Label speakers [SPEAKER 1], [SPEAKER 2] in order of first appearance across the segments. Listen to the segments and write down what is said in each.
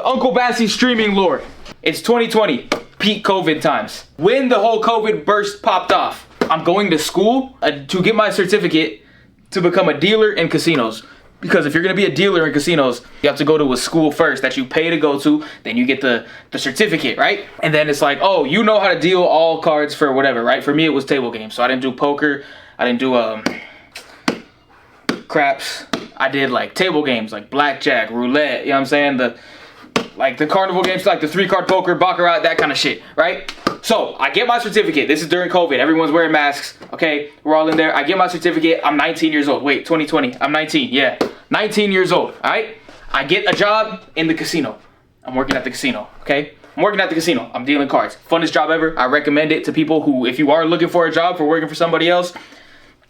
[SPEAKER 1] the UncleBassy streaming lore. It's 2020, peak COVID times. When the whole COVID burst popped off, I'm going to school to get my certificate to become a dealer in casinos. Because if you're gonna be a dealer in casinos, you have to go to a school first that you pay to go to, then you get the certificate, right? And then it's like, oh, you know how to deal all cards for whatever, right? For me, it was table games. So I didn't do poker, I didn't do craps. I did like table games, like blackjack, roulette, you know what I'm saying? The carnival games, like the 3-card poker, baccarat, that kind of shit, right? So I get my certificate. This is during COVID. Everyone's wearing masks. Okay, we're all in there. I get my certificate. I'm 19 years old. Wait, 2020. I'm 19. Yeah, 19 years old. All right. I get a job in the casino. I'm working at the casino. Okay. I'm working at the casino. I'm dealing cards. Funnest job ever. I recommend it to people who, if you are looking for a job for working for somebody else,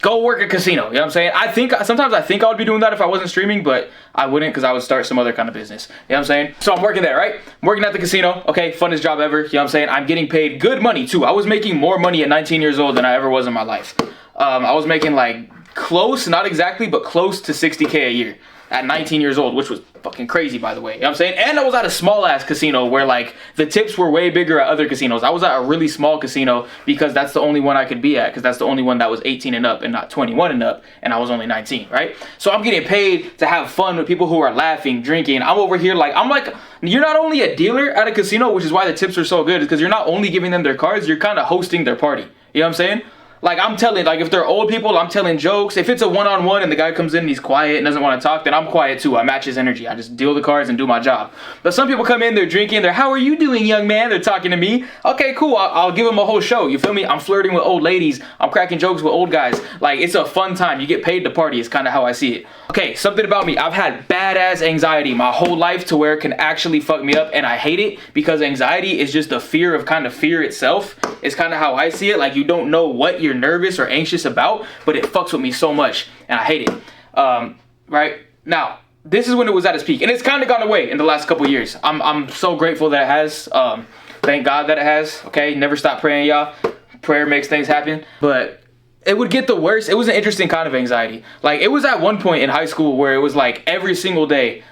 [SPEAKER 1] go work a casino. You know what I'm saying? Sometimes I think I would be doing that if I wasn't streaming, but I wouldn't, because I would start some other kind of business. You know what I'm saying? So I'm working there, right? I'm working at the casino. Okay, funnest job ever. You know what I'm saying? I'm getting paid good money too. I was making more money at 19 years old than I ever was in my life. I was making like close, not exactly, but close to 60K a year at 19 years old, which was fucking crazy, by the way. You know what I'm saying? And I was at a small ass casino where like the tips were way bigger at other casinos. I was at a really small casino because that's the only one I could be at, because that's the only one that was 18 and up and not 21 and up, and I was only 19, right? So I'm getting paid to have fun with people who are laughing, drinking. I'm over here like, you're not only a dealer at a casino, which is why the tips are so good, is because you're not only giving them their cards, you're kind of hosting their party. You know what I'm saying? Like, I'm telling, like, if they're old people, I'm telling jokes. If it's a one-on-one and the guy comes in and he's quiet and doesn't want to talk, then I'm quiet too. I match his energy. I just deal the cards and do my job. But some people come in, they're drinking, how are you doing, young man? They're talking to me. Okay, cool. I'll give them a whole show. You feel me? I'm flirting with old ladies. I'm cracking jokes with old guys. Like, it's a fun time. You get paid to party. It's kind of how I see it. Okay, something about me. I've had badass anxiety my whole life to where it can actually fuck me up, and I hate it because anxiety is just the fear of kind of fear itself. It's kind of how I see it. Like, you don't know what you're nervous or anxious about, but it fucks with me so much, and I hate it. Right now, this is when it was at its peak, and it's kind of gone away in the last couple years. I'm so grateful that it has. Thank God that it has. Okay, never stop praying, y'all. Prayer makes things happen. But it would get the worst. It was an interesting kind of anxiety. Like, it was at one point in high school where it was like every single day,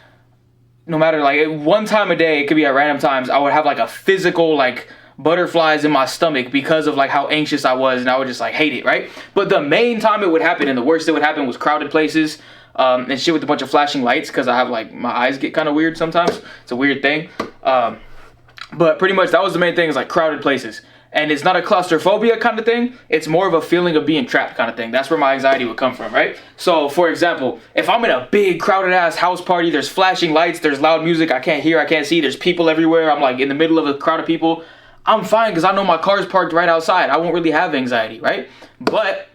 [SPEAKER 1] no matter like one time a day, it could be at random times, I would have like a physical like butterflies in my stomach because of like how anxious I was, and I would just like hate it, right? But the main time it would happen and the worst it would happen was crowded places and shit with a bunch of flashing lights, because I have like my eyes get kind of weird sometimes. It's a weird thing. But pretty much that was the main thing, is like crowded places. And it's not a claustrophobia kind of thing. It's more of a feeling of being trapped kind of thing. That's where my anxiety would come from, right? So, for example, if I'm in a big crowded ass house party, there's flashing lights, there's loud music, I can't hear, I can't see, there's people everywhere, I'm like in the middle of a crowd of people, I'm fine because I know my car's parked right outside. I won't really have anxiety, right? But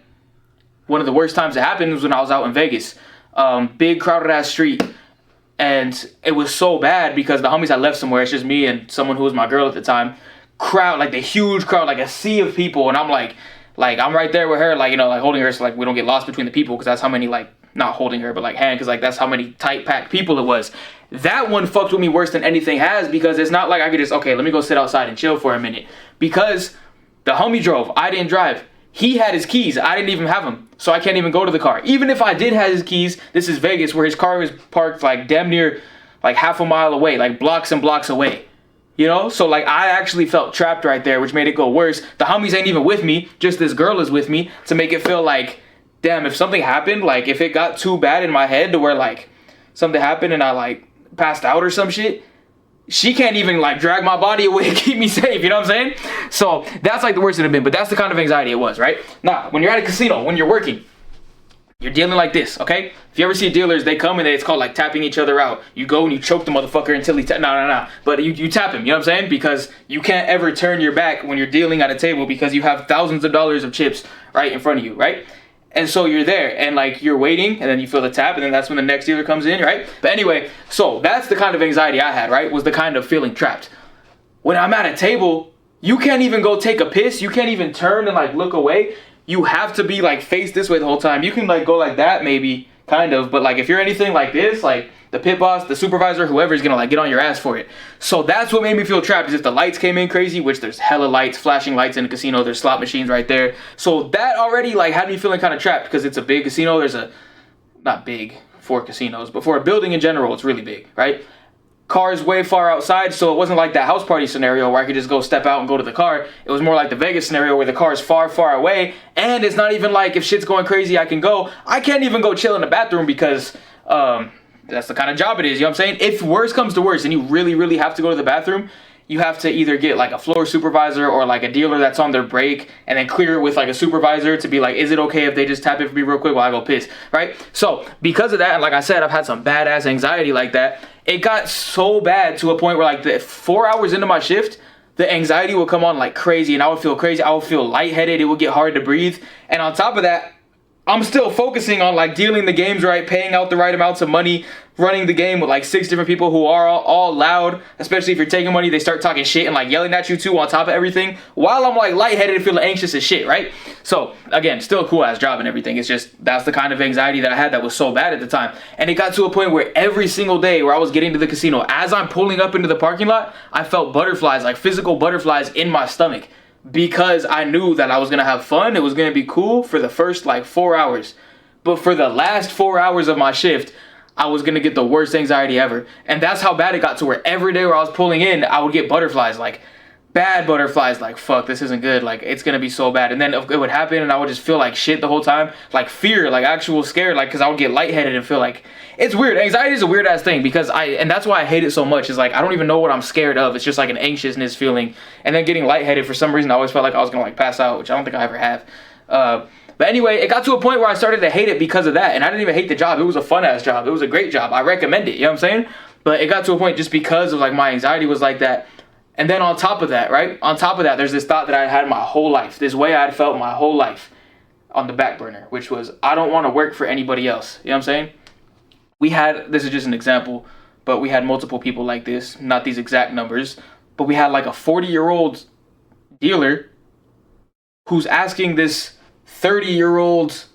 [SPEAKER 1] one of the worst times it happened was when I was out in Vegas. Big crowded ass street. And it was so bad because the homies had left somewhere. It's just me and someone who was my girl at the time. Crowd, like the huge crowd, like a sea of people. And I'm like I'm right there with her, like, you know, like holding her so like we don't get lost between the people, because that's how many, like, not holding her, but like hand, because like that's how many tight packed people it was. That one fucked with me worse than anything has, because it's not like I could just, okay, let me go sit outside and chill for a minute, because the homie drove, I didn't drive. He had his keys, I didn't even have them, so I can't even go to the car. Even if I did have his keys, this is Vegas, where his car was parked like damn near like half a mile away, like blocks and blocks away. You know, so like I actually felt trapped right there, which made it go worse. The homies ain't even with me, just this girl is with me to make it feel like, damn, if something happened, like if it got too bad in my head to where like something happened and I like passed out or some shit, she can't even like drag my body away and keep me safe, you know what I'm saying? So that's like the worst it had been, but that's the kind of anxiety it was, right? Now, when you're at a casino, when you're working, you're dealing like this, okay? If you ever see dealers, they come and it's called like tapping each other out. You go and you choke the motherfucker until he no. But you tap him, you know what I'm saying? Because you can't ever turn your back when you're dealing at a table, because you have thousands of dollars of chips right in front of you, right? And so you're there and like you're waiting, and then you feel the tap, and then that's when the next dealer comes in, right? But anyway, so that's the kind of anxiety I had, right? Was the kind of feeling trapped. When I'm at a table, you can't even go take a piss. You can't even turn and like look away. You have to be like face this way the whole time. You can like go like that maybe, kind of, but like if you're anything like this, like the pit boss, the supervisor, whoever is gonna like get on your ass for it. So that's what made me feel trapped, is if the lights came in crazy, which there's hella lights, flashing lights in the casino, there's slot machines right there. So that already like had me feeling kind of trapped, because it's a big casino. There's not big for casinos, but for a building in general, it's really big, right? cars way far outside, so it wasn't like that house party scenario where I could just go step out and go to the car. It was more like the Vegas scenario where the car is far, far away, and it's not even like if shit's going crazy, I can go. I can't even go chill in the bathroom because that's the kind of job it is, you know what I'm saying? If worse comes to worse and you really, really have to go to the bathroom, you have to either get like a floor supervisor or like a dealer that's on their break and then clear it with like a supervisor to be like, is it okay if they just tap it for me real quick while I go piss, right? So because of that, and like I said, I've had some badass anxiety like that. It got so bad to a point where like the 4 hours into my shift, the anxiety would come on like crazy and I would feel crazy. I would feel lightheaded. It would get hard to breathe. And on top of that, I'm still focusing on like dealing the games right, paying out the right amounts of money, running the game with like 6 different people who are all loud, especially if you're taking money, they start talking shit and like yelling at you too on top of everything, while I'm like lightheaded and feeling anxious as shit, right? So again, still a cool ass job and everything. It's just, that's the kind of anxiety that I had that was so bad at the time. And it got to a point where every single day where I was getting to the casino, as I'm pulling up into the parking lot, I felt butterflies, like physical butterflies in my stomach. Because I knew that I was going to have fun. It was going to be cool for the first like 4 hours. But for the last 4 hours of my shift, I was going to get the worst anxiety ever. And that's how bad it got to where every day where I was pulling in, I would get butterflies, like bad butterflies, like fuck, this isn't good. Like it's going to be so bad. And then it would happen and I would just feel like shit the whole time. Like fear, like actual scared, like because I would get lightheaded and feel like, it's weird. Anxiety is a weird ass thing because and that's why I hate it so much. Is like, I don't even know what I'm scared of. It's just like an anxiousness feeling. And then getting lightheaded for some reason, I always felt like I was going to like pass out, which I don't think I ever have. But anyway, it got to a point where I started to hate it because of that. And I didn't even hate the job. It was a fun ass job. It was a great job. I recommend it. You know what I'm saying? But it got to a point just because of like my anxiety was like that. And then on top of that, right? On top of that, there's this thought that I had my whole life. This way I had felt my whole life on the back burner, which was, I don't want to work for anybody else. You know what I'm saying? We had, this is just an example, but we had multiple people like this, not these exact numbers, but we had like a 40-year-old dealer who's asking this 30-year-old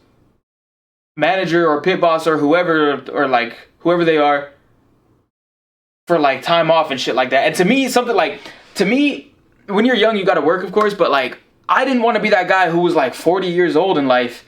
[SPEAKER 1] manager or pit boss or whoever, or like whoever they are, for like time off and shit like that. And to me, something like, to me, when you're young, you got to work, of course, but like, I didn't want to be that guy who was like 40 years old in life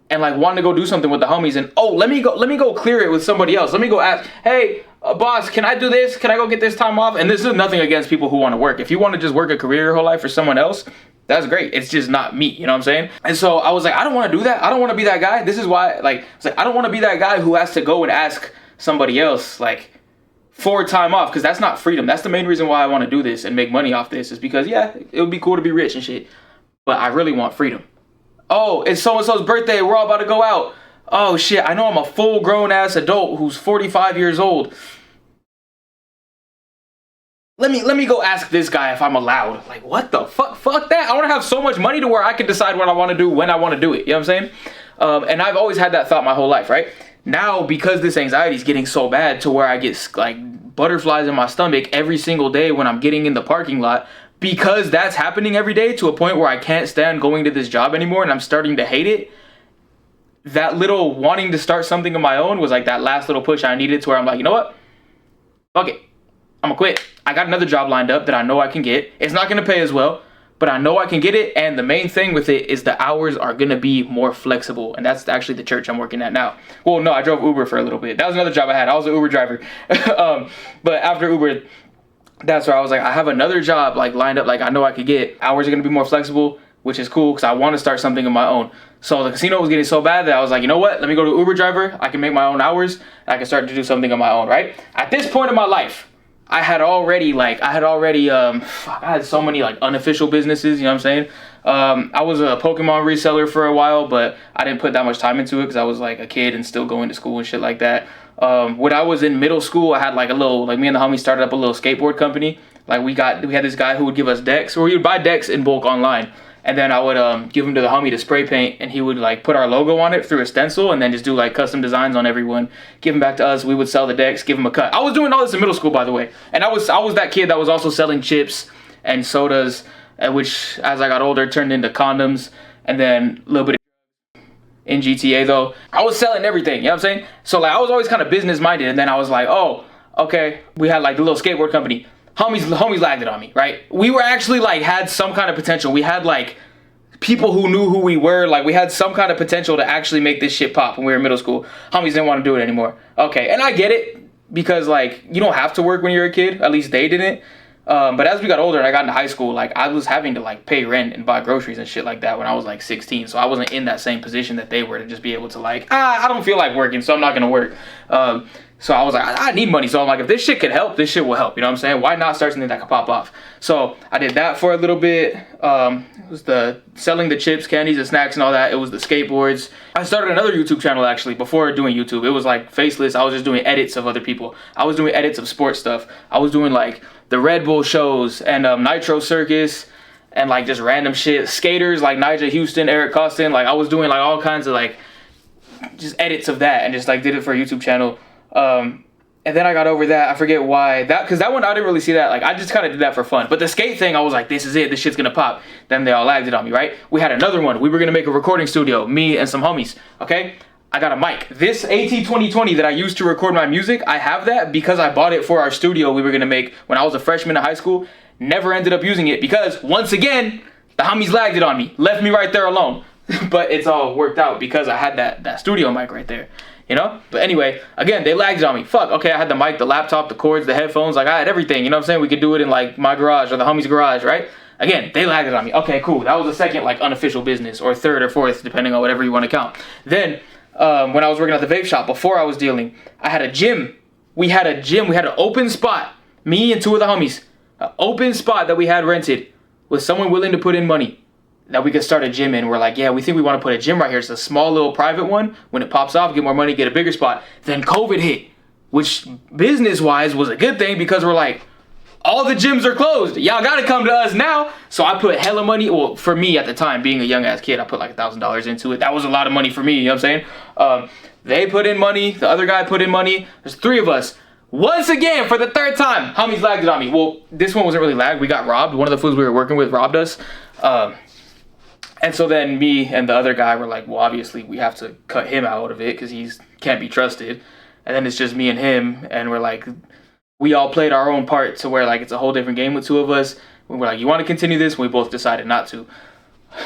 [SPEAKER 1] and like wanted to go do something with the homies and, oh, let me go clear it with somebody else. Let me go ask, hey, boss, can I do this? Can I go get this time off? And this is nothing against people who want to work. If you want to just work a career your whole life for someone else, that's great. It's just not me, you know what I'm saying? And so I was like, I don't want to do that. I don't want to be that guy. This is why, like, it's like, I don't want to be that guy who has to go and ask somebody else, like, for time off, because that's not freedom. That's the main reason why I want to do this and make money off this, is because, yeah, it would be cool to be rich and shit, but I really want freedom. Oh, it's so-and-so's birthday. We're all about to go out. Oh, shit. I know I'm a full-grown ass adult who's 45 years old. Let me go ask this guy if I'm allowed. Like, what the fuck? Fuck that. I want to have so much money to where I can decide what I want to do when I want to do it. You know what I'm saying? And I've always had that thought my whole life, right? Now, because this anxiety is getting so bad to where I get like butterflies in my stomach every single day when I'm getting in the parking lot, because that's happening every day to a point where I can't stand going to this job anymore and I'm starting to hate it, that little wanting to start something of my own was like that last little push I needed to where I'm like, you know what? Fuck it. I'm gonna quit. I got another job lined up that I know I can get. It's not gonna pay as well, but I know I can get it. And the main thing with it is the hours are gonna be more flexible. And that's actually the church I'm working at now. Well, no, I drove Uber for a little bit. That was another job I had. I was an Uber driver. But after Uber, that's where I was like, I have another job like lined up, like I know I could get. Hours are gonna be more flexible, which is cool because I want to start something of my own. So the casino was getting so bad that I was like, you know what? Let me go to Uber driver. I can make my own hours. And I can start to do something of my own, right? At this point in my life, I had so many like unofficial businesses, you know what I'm saying? I was a Pokemon reseller for a while, but I didn't put that much time into it because I was like a kid and still going to school and shit like that. When I was in middle school, I had like a little, like me and the homie started up a little skateboard company. Like we had this guy who would give us decks, or he would buy decks in bulk online. And then I would give them to the homie to spray paint, and he would like put our logo on it through a stencil and then just do like custom designs on everyone, give them back to us. We would sell the decks, give them a cut. I was doing all this in middle school, by the way. And I was that kid that was also selling chips and sodas, which as I got older turned into condoms, and then a little bit of in GTA though. I was selling everything, you know what I'm saying? So like I was always kind of business minded, and then I was like, oh, okay, we had like the little skateboard company. Homies lagged it on me, right? We were actually like had some kind of potential. We had like people who knew who we were. Like we had some kind of potential to actually make this shit pop when we were in middle school. Homies didn't want to do it anymore. Okay, and I get it. because like you don't have to work when you're a kid. At least they didn't. But as we got older and I got into high school, like I was having to like pay rent and buy groceries and shit like that when I was like 16. So I wasn't in that same position that they were to just be able to like, I don't feel like working, so I'm not gonna work. So I was like, I need money. So I'm like, if this shit could help, this shit will help. You know what I'm saying? Why not start something that could pop off? So I did that for a little bit. It was the selling the chips, candies, and snacks and all that. It was the skateboards. I started another YouTube channel actually before doing YouTube. It was like faceless. I was just doing edits of other people. I was doing edits of sports stuff. I was doing like the Red Bull shows and Nitro Circus and like just random shit. Skaters like Nigel Houston, Eric Costin. Like I was doing like all kinds of like just edits of that and just like did it for a YouTube channel. And then I got over that. I forget why. Because that one, I didn't really see that. Like, I just kind of did that for fun. But the skate thing, I was like, this is it. This shit's going to pop. Then they all lagged it on me, right? We had another one. We were going to make a recording studio, me and some homies, okay? I got a mic. This AT2020 that I used to record my music, I have that because I bought it for our studio we were going to make when I was a freshman in high school. Never ended up using it because, once again, the homies lagged it on me. Left me right there alone. But it's all worked out because I had that studio mic right there. You know? But anyway, again, they lagged it on me. Fuck, okay, I had the mic, the laptop, the cords, the headphones. Like, I had everything. You know what I'm saying? We could do it in, like, my garage or the homie's garage, right? Again, they lagged it on me. Okay, cool. That was the second, like, unofficial business. Or third or fourth, depending on whatever you want to count. Then, when I was working at the vape shop, before I was dealing, I had a gym. We had a gym. We had an open spot. Me and two of the homies. An open spot that we had rented with someone willing to put in money that we could start a gym in. We're like, yeah, we think we want to put a gym right here. It's a small little private one. When it pops off, get more money, get a bigger spot. Then COVID hit, which business-wise was a good thing because we're like, all the gyms are closed. Y'all got to come to us now. So I put hella money. Well, for me at the time, being a young-ass kid, I put like $1,000 into it. That was a lot of money for me, you know what I'm saying? They put in money. The other guy put in money. There's three of us. Once again, for the third time, homies lagged it on me. Well, this one wasn't really lagged. We got robbed. One of the fools we were working with robbed us. And so then me and the other guy were like, well, obviously we have to cut him out of it because he can't be trusted. And then it's just me and him. And we're like, we all played our own part to where like it's a whole different game with two of us. We were like, you want to continue this? We both decided not to.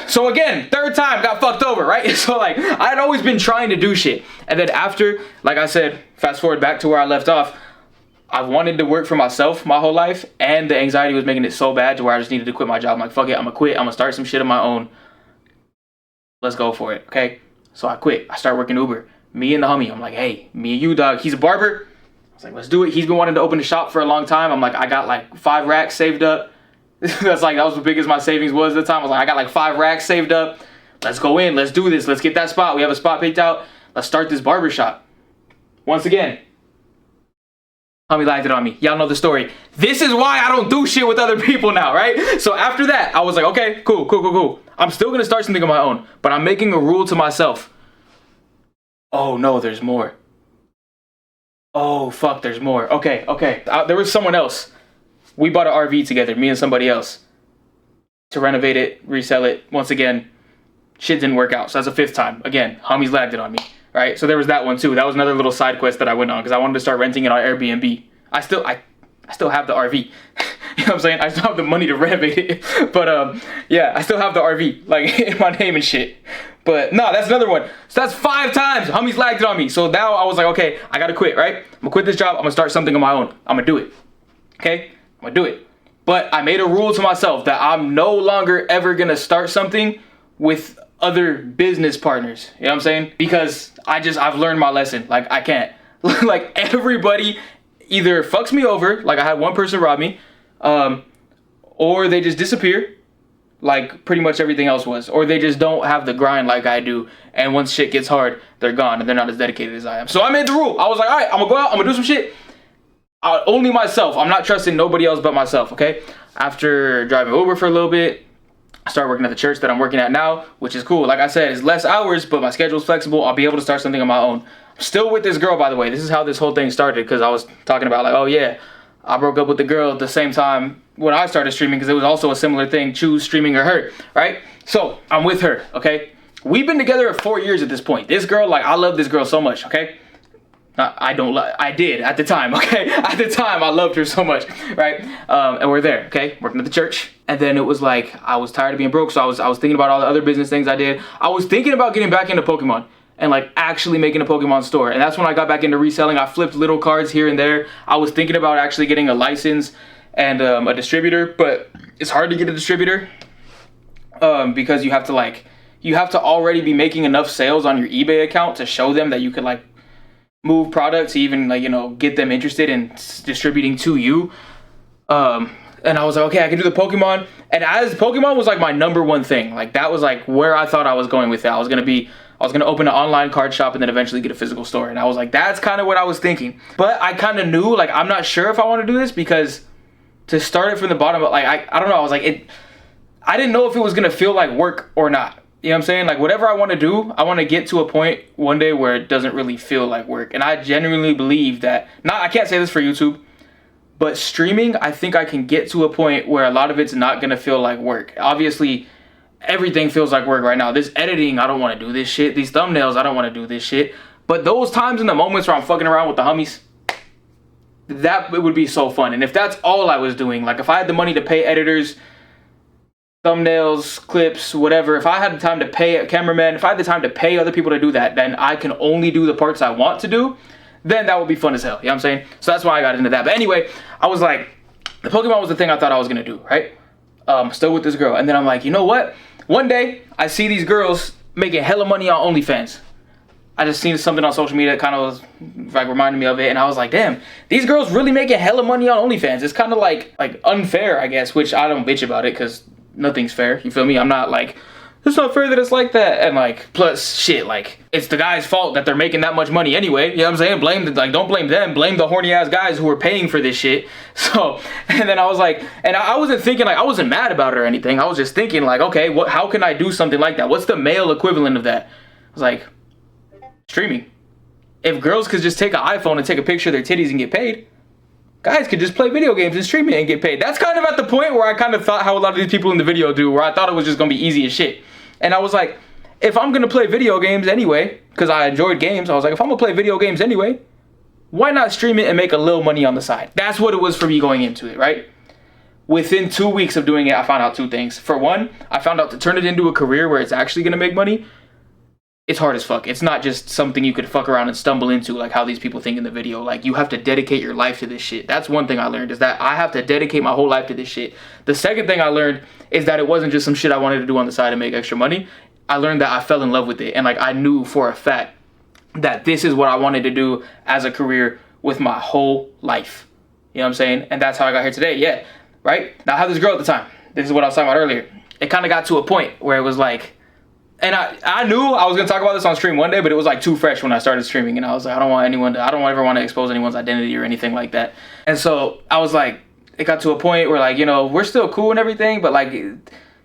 [SPEAKER 1] So again, third time, got fucked over, right? So like, I'd always been trying to do shit. And then after, like I said, fast forward back to where I left off, I wanted to work for myself my whole life. And the anxiety was making it so bad to where I just needed to quit my job. I'm like, fuck it, I'm gonna quit. I'm gonna start some shit of my own. Let's go for it, okay? So I quit. I start working Uber. Me and the homie, I'm like, hey, me and you, dog. He's a barber. I was like, let's do it. He's been wanting to open a shop for a long time. I'm like, I got like 5 racks saved up. That was as big as my savings was at the time. I was like, I got like 5 racks saved up. Let's go in. Let's do this. Let's get that spot. We have a spot picked out. Let's start this barber shop. Once again, homie lagged it on me. Y'all know the story. This is why I don't do shit with other people now, right? So after that, I was like, okay, cool. I'm still going to start something of my own, but I'm making a rule to myself. Oh, no, there's more. Oh, fuck, there's more. Okay. There was someone else. We bought an RV together, me and somebody else, to renovate it, resell it. Once again, shit didn't work out. So that's the 5th time. Again, homies lagged it on me, right? So there was that one too. That was another little side quest that I went on because I wanted to start renting it on Airbnb. I still have the RV. You know what I'm saying? I still have the money to renovate it. But yeah, I still have the RV, like in my name and shit. But no, that's another one. So that's 5 times. Homies lagged it on me. So now I was like, okay, I gotta quit, right? I'm gonna quit this job. I'm gonna start something on my own. I'm gonna do it. Okay? I'm gonna do it. But I made a rule to myself that I'm no longer ever gonna start something with other business partners. You know what I'm saying? Because I've learned my lesson. Like, I can't. Like, everybody either fucks me over, like I had one person rob me, or they just disappear, like pretty much everything else was, or they just don't have the grind like I do, and once shit gets hard, they're gone, and they're not as dedicated as I am. So I made the rule. I was like, all right, I'm gonna go out, I'm gonna do some shit. Only myself. I'm not trusting nobody else but myself, okay? After driving Uber for a little bit, I started working at the church that I'm working at now, which is cool. Like I said, it's less hours, but my schedule's flexible. I'll be able to start something on my own. I'm still with this girl, by the way. This is how this whole thing started, because I was talking about like, oh yeah, I broke up with the girl at the same time when I started streaming, because it was also a similar thing, choose streaming or her, right? So I'm with her, okay? We've been together for 4 years at this point. This girl, like, I love this girl so much, okay? I did at the time, okay? At the time, I loved her so much, right? And we're there, okay? Working at the church. And then it was like, I was tired of being broke, so I was thinking about all the other business things I did. I was thinking about getting back into Pokemon. and like actually making a Pokemon store. And that's when I got back into reselling. I flipped little cards here and there. I was thinking about actually getting a license and a distributor, but it's hard to get a distributor because you have to already be making enough sales on your eBay account to show them that you could like move products to even like, you know, get them interested in distributing to you. And I was like, okay, I can do the Pokemon. And as Pokemon was like my number one thing, like that was like where I thought I was going with it. I was gonna open an online card shop and then eventually get a physical store. And I was like, that's kind of what I was thinking. But I kind of knew, like, I'm not sure if I want to do this, because to start it from the bottom, like I don't know. I was like, I didn't know if it was gonna feel like work or not. You know what I'm saying? Like whatever I want to do, I want to get to a point one day where it doesn't really feel like work. And I genuinely believe that, I can't say this for YouTube, but streaming, I think I can get to a point where a lot of it's not going to feel like work. Obviously, everything feels like work right now. This editing, I don't want to do this shit. These thumbnails, I don't want to do this shit. But those times in the moments where I'm fucking around with the homies, that it would be so fun. And if that's all I was doing, like if I had the money to pay editors, thumbnails, clips, whatever, if I had the time to pay a cameraman, if I had the time to pay other people to do that, then I can only do the parts I want to do, then that would be fun as hell. You know what I'm saying? So that's why I got into that. But anyway, I was like, the Pokemon was the thing I thought I was going to do, right? Still with this girl. And then I'm like, you know what? One day, I see these girls making hella money on OnlyFans. I just seen something on social media that kind of was like reminding me of it. And I was like, damn, these girls really making hella money on OnlyFans. It's kind of like unfair, I guess, which I don't bitch about it because nothing's fair. You feel me? I'm not like, it's not fair that it's like that. And like, plus shit, like it's the guy's fault that they're making that much money anyway. You know what I'm saying? Don't blame them. Blame the horny ass guys who are paying for this shit. So, and then I was like, and I wasn't thinking like, I wasn't mad about it or anything. I was just thinking like, okay, how can I do something like that? What's the male equivalent of that? I was like, streaming. If girls could just take an iPhone and take a picture of their titties and get paid, guys could just play video games and stream it and get paid. That's kind of at the point where I kind of thought how a lot of these people in the video do, where I thought it was just gonna be easy as shit. And I was like, if I'm gonna play video games anyway, because I enjoyed games, I was like, if I'm gonna play video games anyway, why not stream it and make a little money on the side? That's what it was for me going into it, right? Within 2 weeks of doing it, I found out two things. For one, I found out to turn it into a career where it's actually gonna make money, it's hard as fuck. It's not just something you could fuck around and stumble into like how these people think in the video. Like, you have to dedicate your life to this shit. That's one thing I learned, is that I have to dedicate my whole life to this shit. The second thing I learned is that it wasn't just some shit I wanted to do on the side to make extra money. I learned that I fell in love with it. And like, I knew for a fact that this is what I wanted to do as a career with my whole life. You know what I'm saying? And that's how I got here today. Yeah, right? Now I had this girl at the time. This is what I was talking about earlier. It kind of got to a point where it was like, and I knew I was gonna talk about this on stream one day, but it was like too fresh when I started streaming, and I was like, I don't ever want to expose anyone's identity or anything like that. And so I was like, it got to a point where like, you know, we're still cool and everything, but like,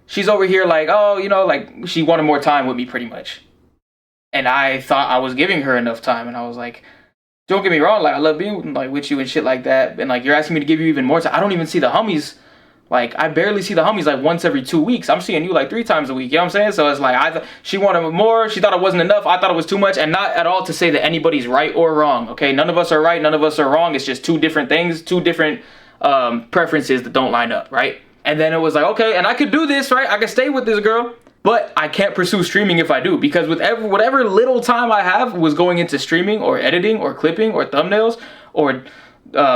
[SPEAKER 1] she's over here like, oh, you know, like she wanted more time with me pretty much. And I thought I was giving her enough time, and I was like, don't get me wrong, like I love being like with you and shit like that, and like you're asking me to give you even more time. I don't even see the homies. Like, I barely see the homies like once every 2 weeks. I'm seeing you like 3 times a week. You know what I'm saying? So it's like, she wanted more. She thought it wasn't enough. I thought it was too much. And not at all to say that anybody's right or wrong. Okay? None of us are right. None of us are wrong. It's just two different things. Two different preferences that don't line up. Right? And then it was like, okay, and I could do this, right? I could stay with this girl. But I can't pursue streaming if I do. Because with whatever little time I have was going into streaming or editing or clipping or thumbnails or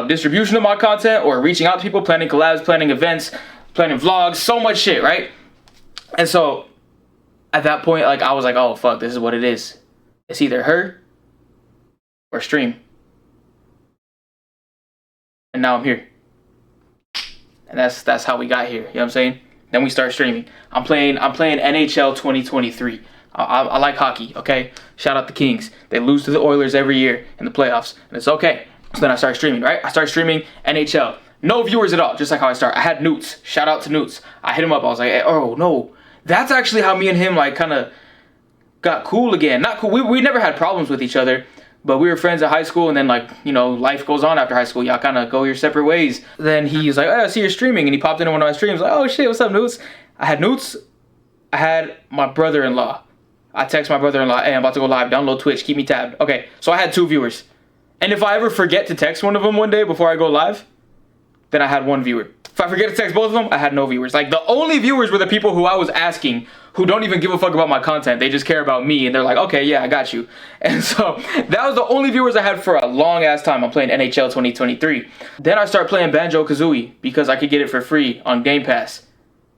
[SPEAKER 1] distribution of my content or reaching out to people, planning collabs, planning events, planning vlogs, so much shit, right? And so at that point, like, I was like, oh fuck, this is what it is. It's either her or stream. And now I'm here. And that's how we got here. You know what I'm saying? Then we start streaming. I'm playing NHL 2023. I like hockey, okay? Shout out the Kings. They lose to the Oilers every year in the playoffs, and it's okay. So then I started streaming, right? I started streaming NHL. No viewers at all, just like how I started. I had Newts. Shout out to Newts. I hit him up. I was like, hey, oh, no. That's actually how me and him, like, kind of got cool again. Not cool. We never had problems with each other, but we were friends at high school, and then, like, you know, life goes on after high school. Y'all kind of go your separate ways. Then he's like, oh, I see you're streaming, and he popped into one of my streams. Like, oh, shit, what's up, Newts? I had Newts. I had my brother-in-law. I text my brother-in-law, hey, I'm about to go live. Download Twitch. Keep me tabbed. Okay, so I had 2 viewers. And if I ever forget to text one of them one day before I go live, then I had 1 viewer. If I forget to text both of them, I had no viewers. Like, the only viewers were the people who I was asking, who don't even give a fuck about my content. They just care about me, and they're like, okay, yeah, I got you. And so that was the only viewers I had for a long ass time. I'm playing NHL 2023. Then I start playing Banjo-Kazooie because I could get it for free on Game Pass.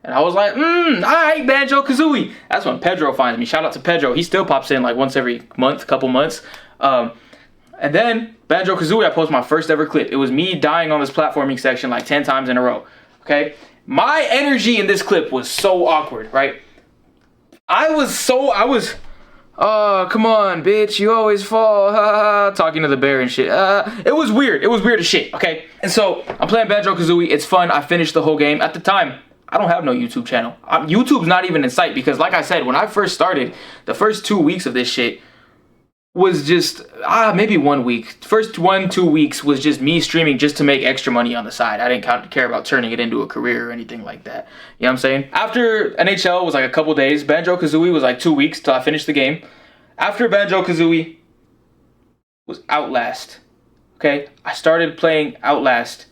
[SPEAKER 1] And I was like, alright, Banjo-Kazooie. That's when Pedro finds me. Shout out to Pedro. He still pops in like once every month, couple months. And then Banjo-Kazooie, I post my first ever clip. It was me dying on this platforming section like 10 times in a row. Okay? My energy in this clip was so awkward, right? I was, oh, come on, bitch, you always fall, talking to the bear and shit. It was weird. It was weird as shit, okay? And so, I'm playing Banjo-Kazooie. It's fun. I finished the whole game. At the time, I don't have no YouTube channel. YouTube's not even in sight because, like I said, when I first started, the first 2 weeks of this shit was just, maybe 1 week. First 1-2 weeks was just me streaming just to make extra money on the side. I didn't care about turning it into a career or anything like that. You know what I'm saying? After NHL was like a couple days. Banjo-Kazooie was like 2 weeks till I finished the game. After Banjo-Kazooie was Outlast. Okay? I started playing Outlast.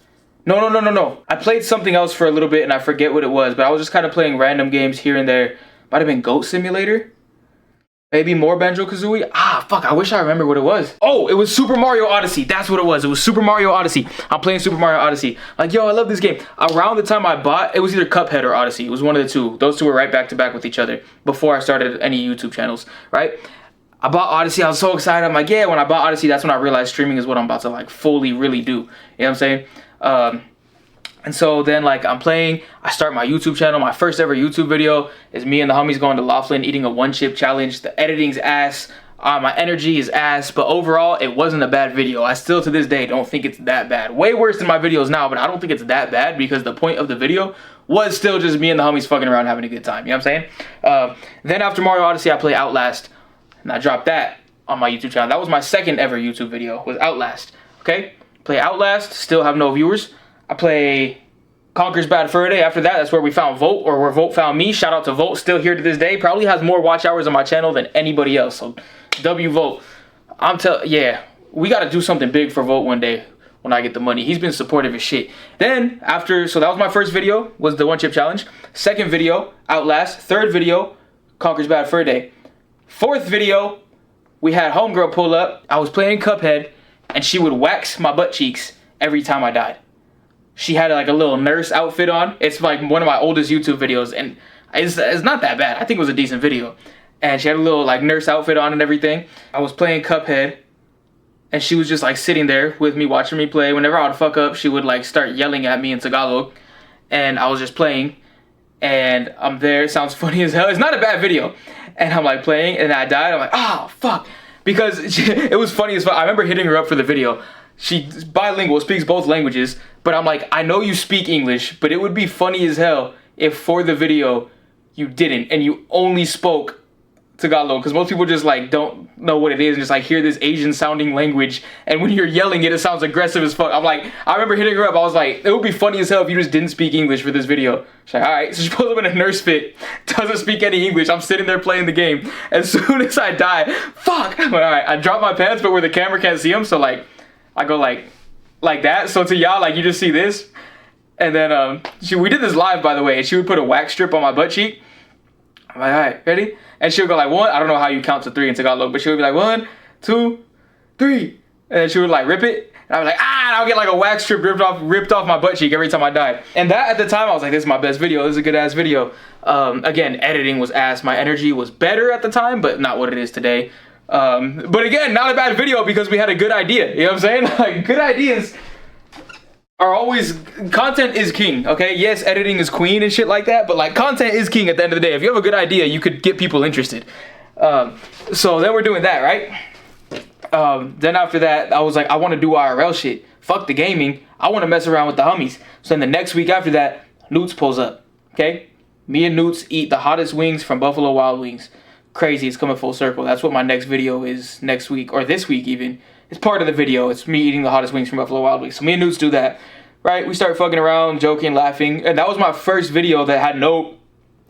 [SPEAKER 1] No. I played something else for a little bit and I forget what it was, but I was just kind of playing random games here and there. Might have been Goat Simulator. Maybe more Banjo-Kazooie. Fuck, I wish I remember what it was. Oh, it was Super Mario Odyssey. That's what it was. It was Super Mario Odyssey. I'm playing Super Mario Odyssey. Like, yo, I love this game. Around the time I bought, it was either Cuphead or Odyssey. It was one of the two. Those two were right back to back with each other before I started any YouTube channels, right? I bought Odyssey. I was so excited. I'm like, yeah, when I bought Odyssey, that's when I realized streaming is what I'm about to, like, fully really do. You know what I'm saying? And so then, like, I'm playing, I start my YouTube channel. My first ever YouTube video is me and the homies going to Laughlin eating a one-chip challenge. The editing's ass. My energy is ass. But overall, it wasn't a bad video. I still, to this day, don't think it's that bad. Way worse than my videos now, but I don't think it's that bad because the point of the video was still just me and the homies fucking around having a good time. You know what I'm saying? Then after Mario Odyssey, I play Outlast. And I dropped that on my YouTube channel. That was my second ever YouTube video, was Outlast. Okay? Play Outlast, still have no viewers. I play Conker's Bad Fur Day. After that, that's where we found Volt, or where Volt found me. Shout out to Volt, still here to this day. Probably has more watch hours on my channel than anybody else. So, W Volt. Yeah, we got to do something big for Volt one day when I get the money. He's been supportive as shit. Then, so that was my first video, was the one chip challenge. Second video, Outlast. Third video, Conker's Bad Fur Day. Fourth video, we had Homegirl pull up. I was playing Cuphead, and she would wax my butt cheeks every time I died. She had like a little nurse outfit on. It's like one of my oldest YouTube videos, and it's not that bad. I think it was a decent video. And she had a little like nurse outfit on and everything. I was playing Cuphead, and she was just like sitting there with me, watching me play. Whenever I would fuck up, she would like start yelling at me in Tagalog, and I was just playing, and I'm there. It sounds funny as hell. It's not a bad video. And I'm like playing, and I died. I'm like, oh, fuck. Because it was funny as fuck. I remember hitting her up for the video. She's bilingual, speaks both languages, but I'm like, I know you speak English, but it would be funny as hell if for the video you didn't, and you only spoke Tagalog, because most people just like don't know what it is and just like hear this Asian sounding language, and when you're yelling it sounds aggressive as fuck. I'm like, I remember hitting her up, I was like, it would be funny as hell if you just didn't speak English for this video. She's like, alright. So she pulls up in a nurse fit, doesn't speak any English. I'm sitting there playing the game. As soon as I die, fuck, I'm like, alright, I drop my pants, but where the camera can't see them, so like I go like that. So to y'all, like, you just see this. And then we did this live, by the way, and she would put a wax strip on my butt cheek. I'm like, all right, ready? And she would go like, one, I don't know how you count to three in Tagalog, but she would be like, 1, 2, 3. And then she would like rip it. And I was like, and I'll get like a wax strip ripped off my butt cheek every time I died. And that at the time, I was like, this is my best video. This is a good ass video. Again, editing was ass. My energy was better at the time, but not what it is today. But again, not a bad video because we had a good idea. You know what I'm saying? Like, good ideas are always, content is king, okay? Yes, editing is queen and shit like that, but like content is king at the end of the day. If you have a good idea, you could get people interested. So then we're doing that, right? Then after that, I was like, I want to do IRL shit. Fuck the gaming. I want to mess around with the homies. So then the next week after that, Newts pulls up, okay? Me and Newts eat the hottest wings from Buffalo Wild Wings. Crazy, it's coming full circle. That's what my next video is next week, or this week even. It's part of the video. It's me eating the hottest wings from Buffalo Wild Wings. So me and Newts do that, right? We start fucking around, joking, laughing. And that was my first video that had no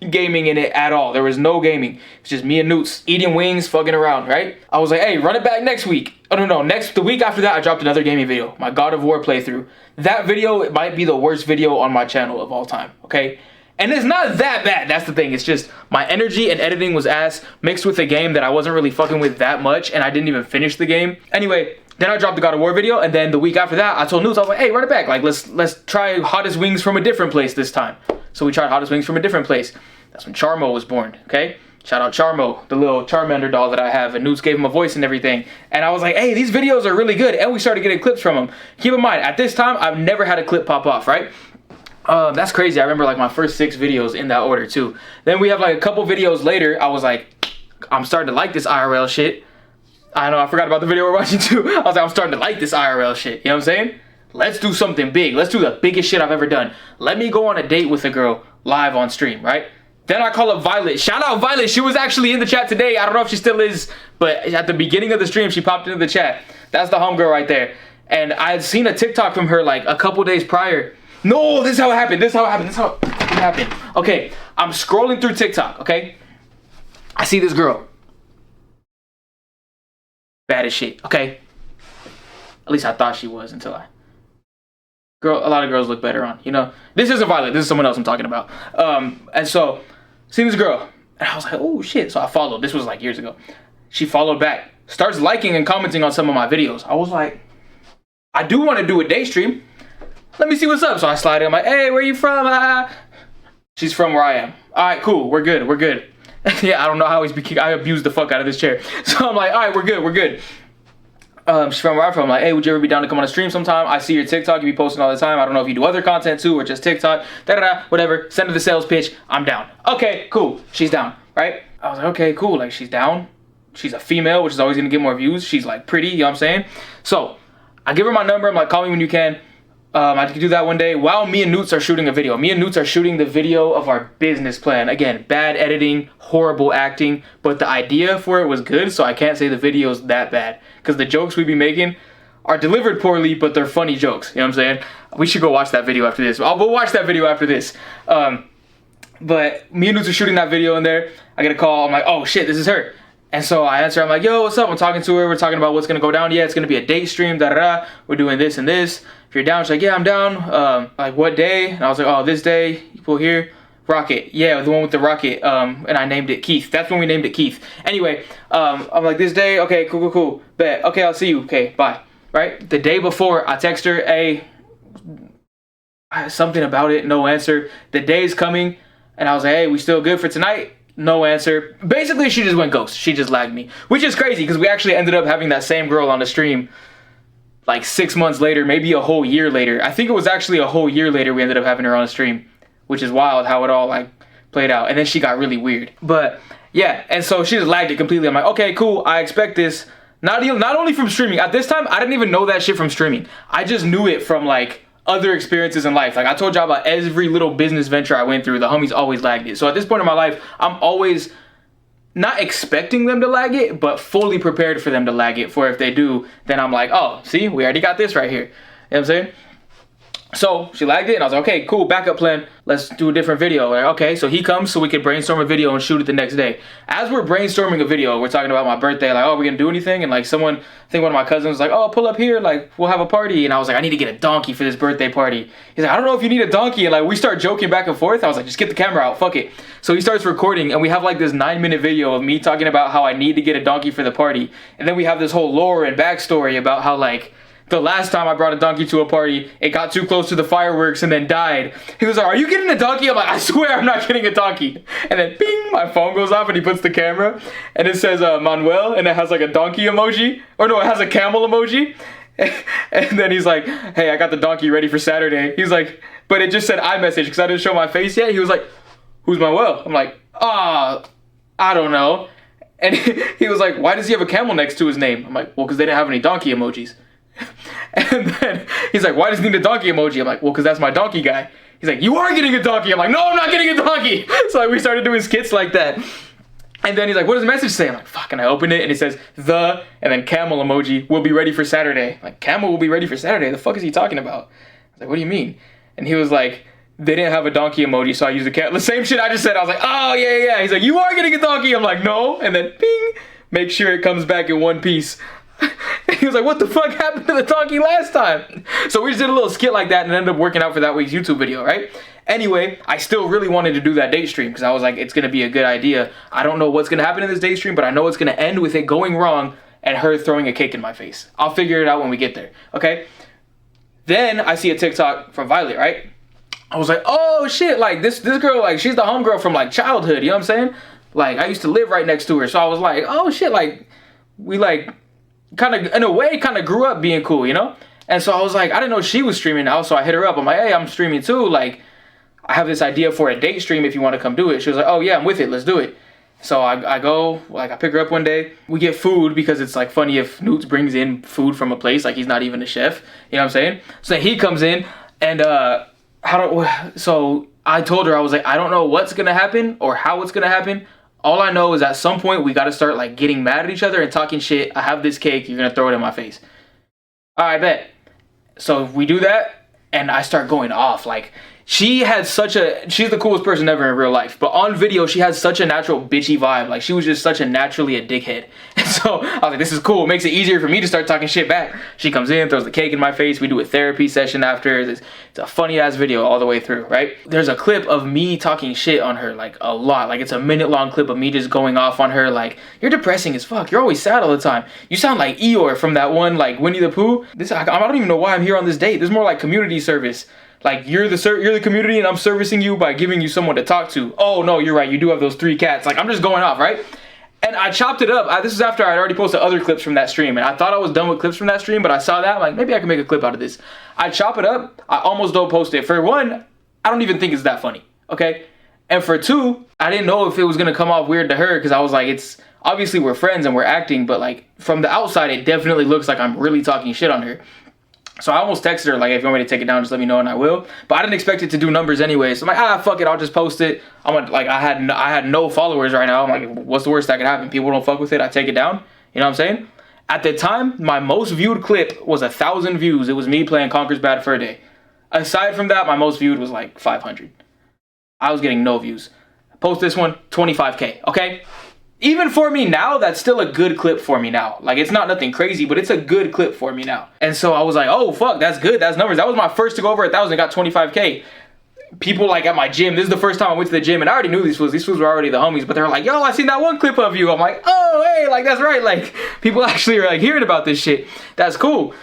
[SPEAKER 1] gaming in it at all. There was no gaming. It's just me and Newts eating wings, fucking around, right? I was like, hey, run it back next week. Oh, no, the week after that, I dropped another gaming video, my God of War playthrough. That video, it might be the worst video on my channel of all time, okay? And it's not that bad, that's the thing. It's just my energy and editing was ass, mixed with a game that I wasn't really fucking with that much, and I didn't even finish the game. Anyway, then I dropped the God of War video, and then the week after that, I told Newts, I was like, hey, run it back. Like, let's try hottest wings from a different place this time. So we tried hottest wings from a different place. That's when Charmo was born, okay? Shout out Charmo, the little Charmander doll that I have, and Newts gave him a voice and everything. And I was like, hey, these videos are really good, and we started getting clips from them. Keep in mind, at this time, I've never had a clip pop off, right? That's crazy. I remember like my first 6 videos in that order too. Then we have like a couple videos later, I was like, I'm starting to like this IRL shit. I know, I forgot about the video we're watching too. I was like, I'm starting to like this IRL shit. You know what I'm saying? Let's do something big. Let's do the biggest shit I've ever done. Let me go on a date with a girl live on stream, right? Then I call up Violet. Shout out Violet. She was actually in the chat today. I don't know if she still is, but at the beginning of the stream, she popped into the chat. That's the homegirl right there. And I had seen a TikTok from her like a couple days prior. No, this is how it happened. This is how it happened. This is how it happened. Okay, I'm scrolling through TikTok, okay? I see this girl. Bad as shit, okay? At least I thought she was until I... Girl, a lot of girls look better on, you know? This isn't Violet. This is someone else I'm talking about. And so, seen this girl. And I was like, oh, shit. So I followed. This was like years ago. She followed back. Starts liking and commenting on some of my videos. I was like, I do want to do a day stream. Let me see what's up. So I slide in. I'm like, hey, where you from? She's from where I am. All right, cool. We're good. We're good. Yeah, I don't know how I abused the fuck out of this chair. So I'm like, all right, we're good. We're good. She's from where I'm from. I'm like, hey, would you ever be down to come on a stream sometime? I see your TikTok. You be posting all the time. I don't know if you do other content too or just TikTok. Whatever. Send her the sales pitch. I'm down. Okay, cool. She's down, right? I was like, okay, cool. Like, she's down. She's a female, which is always going to get more views. She's like pretty, you know what I'm saying? So I give her my number. I'm like, call me when you can. I could do that one day while me and Newts are shooting a video. Me and Newts are shooting the video of our business plan. Again, bad editing, horrible acting, but the idea for it was good, so I can't say the video's that bad. Because the jokes we be making are delivered poorly, but they're funny jokes. You know what I'm saying? We should go watch that video after this. We'll watch that video after this. But me and Newts are shooting that video in there. I get a call. I'm like, oh shit, this is her. And so I answer, I'm like, yo, what's up? I'm talking to her. We're talking about what's going to go down. Yeah, it's going to be a date stream. We're doing this and this. If you're down, she's like, yeah, I'm down. Like, what day? And I was like, oh, this day. People here. Rocket. Yeah, the one with the rocket. And I named it Keith. That's when we named it Keith. Anyway, I'm like, this day. Okay, cool. Bet. Okay, I'll see you. Okay, bye. Right? The day before, I text her, hey, something about it. No answer. The day's coming. And I was like, hey, we still good for tonight? No answer. Basically, she just went ghost. She just lagged me. Which is crazy because we actually ended up having that same girl on the stream like 6 months later, maybe a whole year later. I think it was actually a whole year later we ended up having her on the stream, which is wild how it all like played out. And then she got really weird. But yeah, and so she just lagged it completely. I'm like, okay, cool. I expect this. Not only from streaming. At this time, I didn't even know that shit from streaming. I just knew it from like other experiences in life. Like I told y'all about every little business venture I went through, the homies always lagged it. So at this point in my life, I'm always not expecting them to lag it, but fully prepared for them to lag it. For if they do, then I'm like, oh, see, we already got this right here. You know what I'm saying? So she lagged it and I was like, okay, cool, backup plan. Let's do a different video. Like, okay, so he comes so we could brainstorm a video and shoot it the next day. As we're brainstorming a video, we're talking about my birthday, like, oh, we're gonna do anything? And like someone, I think one of my cousins was like, oh, pull up here, like we'll have a party. And I was like, I need to get a donkey for this birthday party. He's like, I don't know if you need a donkey. And like we start joking back and forth. I was like, just get the camera out, fuck it. So he starts recording and we have like this 9-minute video of me talking about how I need to get a donkey for the party. And then we have this whole lore and backstory about how like the last time I brought a donkey to a party, it got too close to the fireworks and then died. He was like, are you getting a donkey? I'm like, I swear I'm not getting a donkey. And then bing, my phone goes off and he puts the camera and it says Manuel and it has like a donkey emoji. Or no, it has a camel emoji. And then he's like, hey, I got the donkey ready for Saturday. He's like, but it just said iMessage because I didn't show my face yet. He was like, who's Manuel? I'm like, I don't know. And he was like, why does he have a camel next to his name? I'm like, well, because they didn't have any donkey emojis. And then he's like, why does he need a donkey emoji? I'm like, well, because that's my donkey guy. He's like, you are getting a donkey. I'm like, no, I'm not getting a donkey. So like, we started doing skits like that. And then he's like, what does the message say? I'm like, fuck. And I open it and it says, and then camel emoji will be ready for Saturday. I'm like, camel will be ready for Saturday? The fuck is he talking about? I was like, what do you mean? And he was like, They didn't have a donkey emoji, so I used a cat. The same shit I just said. I was like, oh, yeah. He's like, you are getting a donkey. I'm like, no. And then, ping, make sure it comes back in one piece. He was like, what the fuck happened to the donkey last time? So we just did a little skit like that and ended up working out for that week's YouTube video, right? Anyway, I still really wanted to do that date stream because I was like, it's going to be a good idea. I don't know what's going to happen in this date stream, but I know it's going to end with it going wrong and her throwing a cake in my face. I'll figure it out when we get there, okay? Then I see a TikTok from Violet, right? I was like, oh shit, like this girl, like she's the homegirl from like childhood, you know what I'm saying? Like I used to live right next to her, so I was like, oh shit, like we like kind of in a way kind of grew up being cool, you know? And so I was like, I didn't know she was streaming now, so I hit her up. I'm like, hey, I'm streaming too. Like I have this idea for a date stream if you want to come do it. She was like, oh yeah, I'm with it, let's do it. So I go, like I pick her up one day. We get food because it's like funny if Newt brings in food from a place like he's not even a chef, you know what I'm saying? So he comes in and so I told her, I was like, I don't know what's gonna happen or how it's gonna happen. All I know is at some point we gotta start like getting mad at each other and talking shit. I have this cake, you're gonna throw it in my face. All right, bet. So we do that and I start going off. Like she's the coolest person ever in real life, but on video she has such a natural bitchy vibe. Like she was just such a naturally a dickhead. And so I was like, this is cool. It makes it easier for me to start talking shit back. She comes in, throws the cake in my face. We do a therapy session after. It's a funny ass video all the way through, right? There's a clip of me talking shit on her, like a lot. Like it's a minute long clip of me just going off on her. Like, you're depressing as fuck. You're always sad all the time. You sound like Eeyore from that one, like Winnie the Pooh. I don't even know why I'm here on this date. This is more like community service. Like you're the community and I'm servicing you by giving you someone to talk to. Oh no, you're right. You do have those 3 cats. Like I'm just going off, right? And I chopped it up. This is after I'd already posted other clips from that stream. And I thought I was done with clips from that stream, but I saw that. I'm like, maybe I can make a clip out of this. I chop it up. I almost don't post it. For one, I don't even think it's that funny. Okay? And for 2, I didn't know if it was going to come off weird to her because I was like, it's obviously we're friends and we're acting, but like from the outside, it definitely looks like I'm really talking shit on her. So I almost texted her, like, if you want me to take it down, just let me know and I will. But I didn't expect it to do numbers anyway. So I'm like, fuck it, I'll just post it. I had no followers right now. I'm like, what's the worst that could happen? People don't fuck with it, I take it down. You know what I'm saying? At the time, my most viewed clip was 1,000 views. It was me playing Conker's Bad Fur Day. Aside from that, my most viewed was like 500. I was getting no views. Post this one, 25K, okay? Even for me now, that's still a good clip for me now. Like, it's not nothing crazy, but it's a good clip for me now. And so I was like, oh, fuck, that's good. That's numbers. That was my first to go over 1,000, got 25K. People, like, at my gym, this is the first time I went to the gym, and I already knew these fools were already the homies, but they were like, yo, I seen that one clip of you. I'm like, oh, hey, like, that's right. Like, people actually are, like, hearing about this shit. That's cool.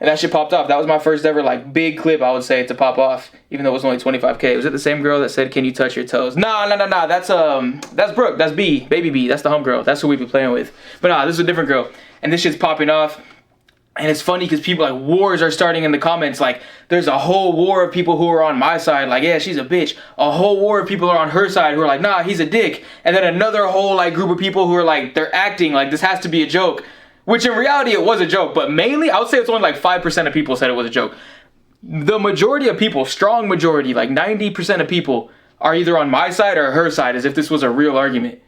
[SPEAKER 1] And that shit popped off. That was my first ever, like, big clip, I would say, to pop off, even though it was only 25K. Was it the same girl that said, can you touch your toes? Nah. That's Brooke. That's B. Baby B. That's the homegirl. That's who we be playing with. But nah, this is a different girl. And this shit's popping off. And it's funny because people, like, wars are starting in the comments. Like, there's a whole war of people who are on my side. Like, yeah, she's a bitch. A whole war of people are on her side who are like, nah, he's a dick. And then another whole, like, group of people who are like, they're acting like this has to be a joke. Which in reality, it was a joke. But mainly, I would say it's only like 5% of people said it was a joke. The majority of people, strong majority, like 90% of people are either on my side or her side as if this was a real argument.